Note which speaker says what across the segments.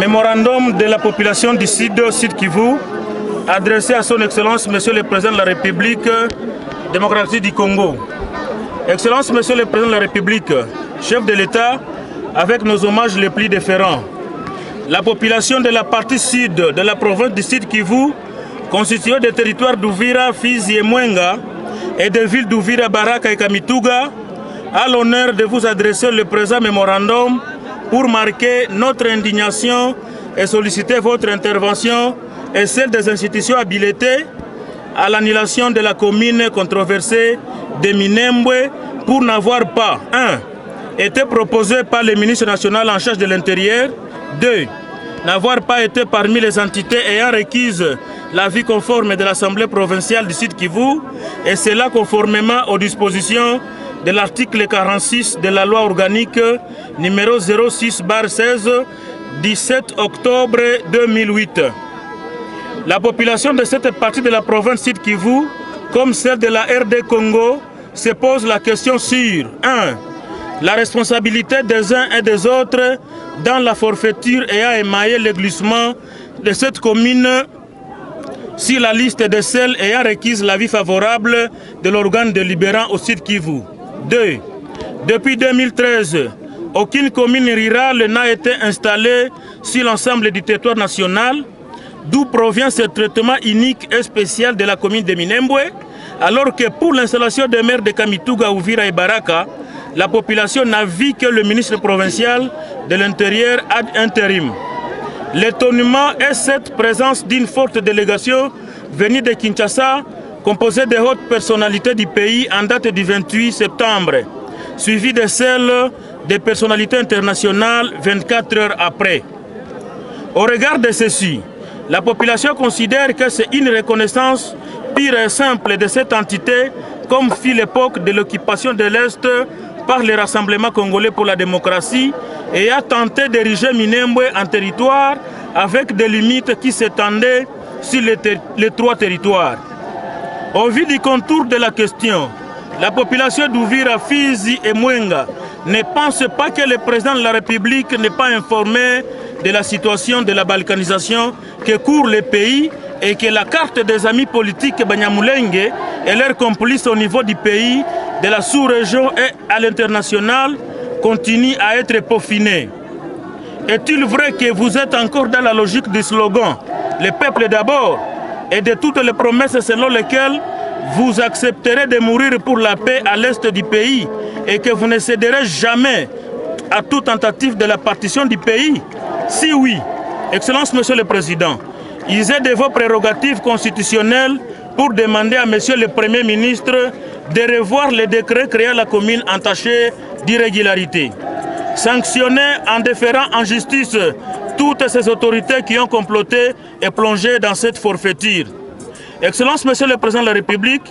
Speaker 1: Mémorandum de la population du Sud Kivu, adressé à son Excellence Monsieur le Président de la République démocratique du Congo. Excellence Monsieur le Président de la République, chef de l'État, avec nos hommages les plus déférents. La population de la partie sud de la province du Sud Kivu, constituée des territoires d'Uvira, Fizi et Mwenga, et des villes d'Uvira, Baraka et Kamituga, a l'honneur de vous adresser le présent mémorandum pour marquer notre indignation et solliciter votre intervention et celle des institutions habilitées à l'annulation de la commune controversée de Minembwe pour n'avoir pas 1. été proposé par le ministre national en charge de l'Intérieur, 2. n'avoir pas été parmi les entités ayant requise l'avis conforme de l'Assemblée provinciale du Sud Kivu, et cela conformément aux dispositions de l'article 46 de la loi organique numéro 06/16 17 octobre 2008. La population de cette partie de la province Sud Kivu, comme celle de la RD Congo, se pose la question sur 1. La responsabilité des uns et des autres dans la forfaiture ayant émaillé le glissement de cette commune sur la liste de celles ayant requise l'avis favorable de l'organe délibérant au Sud Kivu. 2. Depuis 2013, aucune commune rurale n'a été installée sur l'ensemble du territoire national, d'où provient ce traitement unique et spécial de la commune de Minembwe, alors que pour l'installation des maires de Kamituga, Uvira et Baraka, la population n'a vu que le ministre provincial de l'Intérieur ad intérim. L'étonnement est cette présence d'une forte délégation venue de Kinshasa, composée de hautes personnalités du pays en date du 28 septembre, suivie de celle des personnalités internationales 24 heures après. Au regard de ceci, la population considère que c'est une reconnaissance pure et simple de cette entité, comme fut l'époque de l'occupation de l'Est par le Rassemblement congolais pour la démocratie, et a tenté d'ériger Minembwe en territoire avec des limites qui s'étendaient sur les 3 territoires. Au vu du contour de la question, la population d'Uvira, Fizi et Mwenga ne pense pas que le président de la République n'est pas informé de la situation de la balkanisation que court le pays et que la carte des amis politiques Banyamulenge et leurs complices au niveau du pays, de la sous-région et à l'international continue à être peaufinée. Est-il vrai que vous êtes encore dans la logique du slogan « Le peuple d'abord » et de toutes les promesses selon lesquelles vous accepterez de mourir pour la paix à l'est du pays et que vous ne céderez jamais à toute tentative de la partition du pays? Si oui, Excellence Monsieur le Président, usez de vos prérogatives constitutionnelles pour demander à Monsieur le Premier ministre de revoir les décrets créant la commune entachée d'irrégularité. Sanctionner en déférant en justice toutes ces autorités qui ont comploté et plongé dans cette forfaiture. Excellence Monsieur le Président de la République,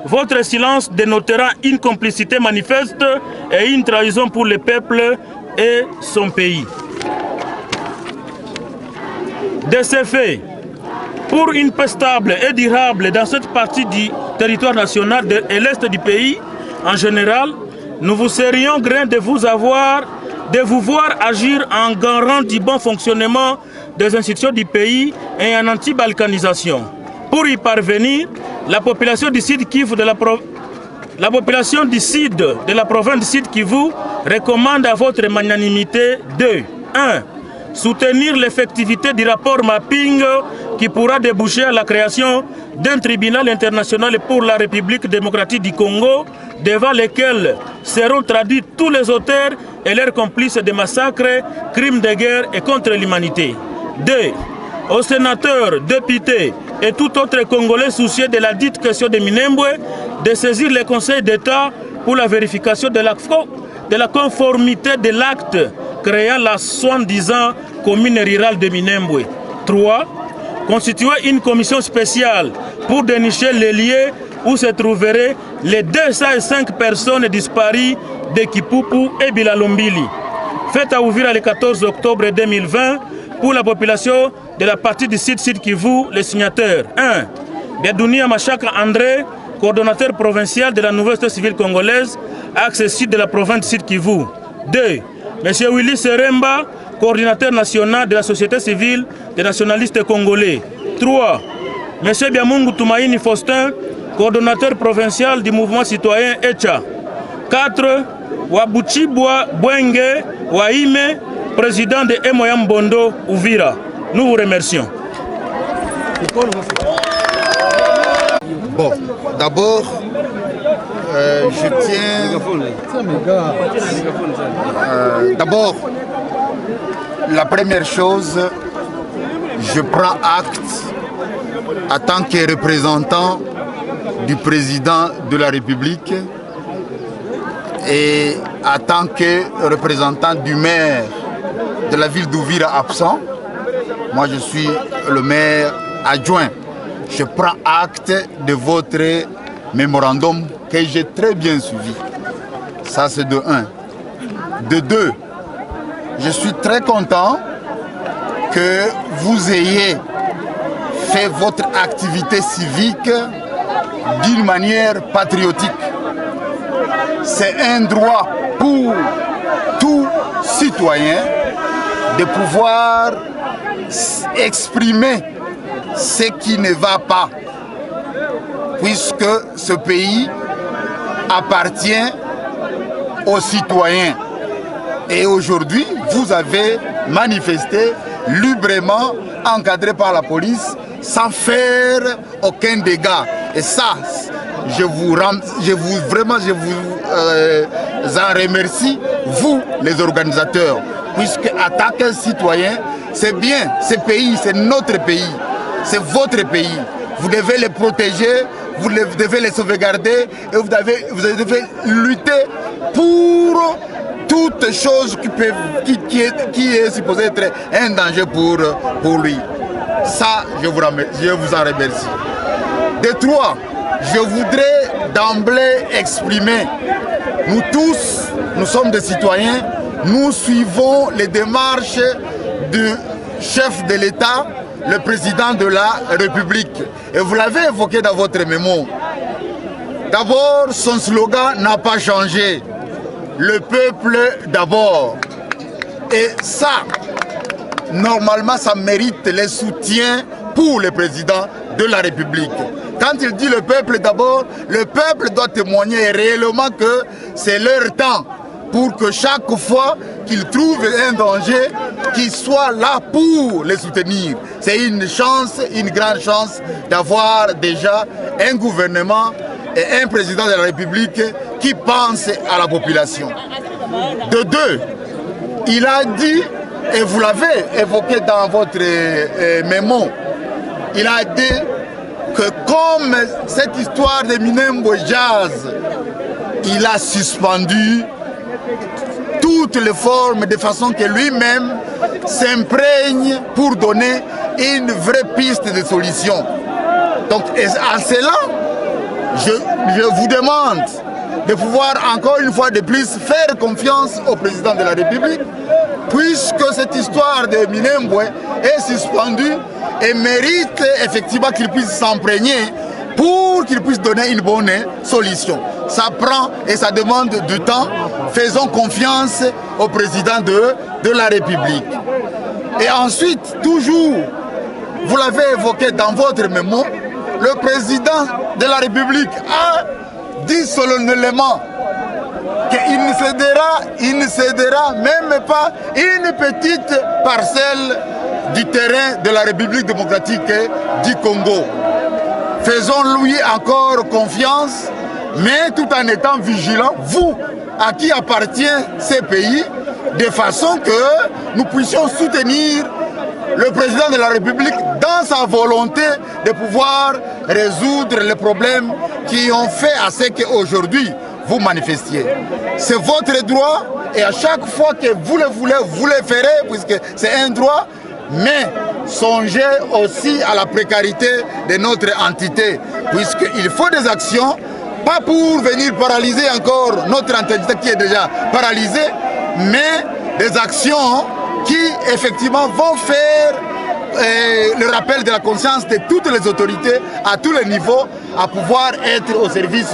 Speaker 1: votre silence dénotera une complicité manifeste et une trahison pour le peuple et son pays. De ces faits, pour une paix stable et durable dans cette partie du territoire national et l'est du pays en général, nous vous serions gré de vous voir agir en garant du bon fonctionnement des institutions du pays et en anti-balkanisation. Pour y parvenir, la population du Sud Kivu de la province du Sud Kivu recommande à votre magnanimité de 1. Soutenir l'effectivité du rapport mapping qui pourra déboucher à la création d'un tribunal international pour la République démocratique du Congo, devant lequel seront traduits tous les auteurs et leurs complices de massacres, crimes de guerre et contre l'humanité. 2. Aux sénateurs, députés et tout autre Congolais soucieux de la dite question de Minembwe de saisir le Conseil d'État pour la vérification de la conformité de l'acte créant la soi-disant commune rurale de Minembwe. 3. Constituer une commission spéciale pour dénicher les lieux où se trouveraient les 205 personnes disparues de Kipupu et Bilalombili. Faites à Uvira le 14 octobre 2020 pour la population de la partie du Sud Kivu, les signataires. 1. Bedounia Machaka André, coordonnateur provincial de la nouvelle société civile congolaise, axe sud de la province du Sud Kivu. 2. M. Willy Seremba, coordinateur national de la société civile des nationalistes congolais. 3. M. Biamungu Tumaini Faustin, coordonnateur provincial du mouvement citoyen ECHA. 4. Wabuchibwa Bwenge Waime, président de Emoya Mbondo Uvira. Nous vous remercions.
Speaker 2: Bon, d'abord, je tiens... D'abord, la première chose, je prends acte en tant que représentant du président de la République et en tant que représentant du maire de la ville d'Ouvira absent. Moi, je suis le maire adjoint. Je prends acte de votre mémorandum que j'ai très bien suivi. Ça, c'est de 1. De 2, je suis très content que vous ayez fait votre activité civique d'une manière patriotique. C'est un droit pour tout citoyen de pouvoir exprimer ce qui ne va pas, puisque ce pays appartient aux citoyens. Et aujourd'hui, vous avez manifesté librement, encadré par la police, sans faire aucun dégât. Et ça, je vous en remercie, vous les organisateurs, puisque en tant que citoyen, c'est bien, ce pays, c'est notre pays, c'est votre pays. Vous devez les protéger, vous devez les sauvegarder et vous devez lutter pour toute chose qui est supposée être un danger pour lui. Ça, je vous en remercie. De 3, je voudrais d'emblée exprimer, nous tous, nous sommes des citoyens, nous suivons les démarches du chef de l'État, le président de la République. Et vous l'avez évoqué dans votre mémo. D'abord, son slogan n'a pas changé. Le peuple d'abord. Et ça, normalement, ça mérite les soutiens pour le président de la République. Quand il dit le peuple d'abord, le peuple doit témoigner réellement que c'est leur temps pour que chaque fois qu'ils trouvent un danger, qu'ils soient là pour les soutenir. C'est une chance, une grande chance d'avoir déjà un gouvernement et un président de la République qui pense à la population. De 2, il a dit, et vous l'avez évoqué dans votre mémo, il a dit que comme cette histoire de Minembwe Jazz, il a suspendu toutes les formes de façon que lui-même s'imprègne pour donner une vraie piste de solution. Donc à cela, je vous demande de pouvoir encore une fois de plus faire confiance au président de la République, puisque cette histoire de Minembwe est suspendue et mérite effectivement qu'il puisse s'imprégner pour qu'il puisse donner une bonne solution. Ça prend et ça demande du temps. Faisons confiance au président de la République. Et ensuite, toujours, vous l'avez évoqué dans votre mémo, le président de la République a dit solennellement qu'il ne cédera même pas une petite parcelle du terrain de la République démocratique du Congo. Faisons-lui encore confiance, mais tout en étant vigilants, vous, à qui appartient ces pays, de façon que nous puissions soutenir le président de la République dans sa volonté de pouvoir résoudre les problèmes qui ont fait à ce qu'aujourd'hui vous manifestiez. C'est votre droit et à chaque fois que vous le voulez, vous le ferez puisque c'est un droit, mais songez aussi à la précarité de notre entité puisqu'il faut des actions, pas pour venir paralyser encore notre entité qui est déjà paralysée, mais des actions qui effectivement vont faire le rappel de la conscience de toutes les autorités à tous les niveaux à pouvoir être au service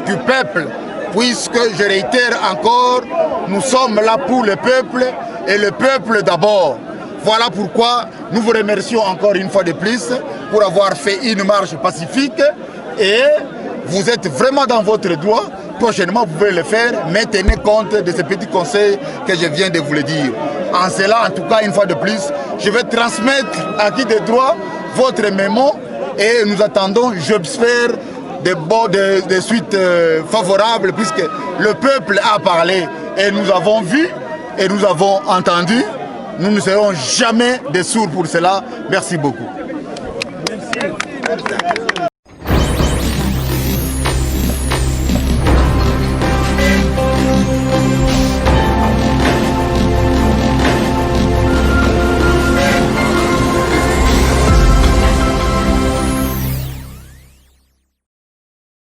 Speaker 2: du peuple. puisque, je réitère encore, nous sommes là pour le peuple et le peuple d'abord. Voilà pourquoi nous vous remercions encore une fois de plus pour avoir fait une marche pacifique et vous êtes vraiment dans votre droit. Prochainement, vous pouvez le faire, mais tenez compte de ces petits conseils que je viens de vous le dire. En cela, en tout cas, une fois de plus, je vais transmettre à qui de droit votre mémo et nous attendons, j'espère, des suites favorables puisque le peuple a parlé et nous avons vu et nous avons entendu. Nous ne serons jamais des sourds pour cela. Merci beaucoup. Merci.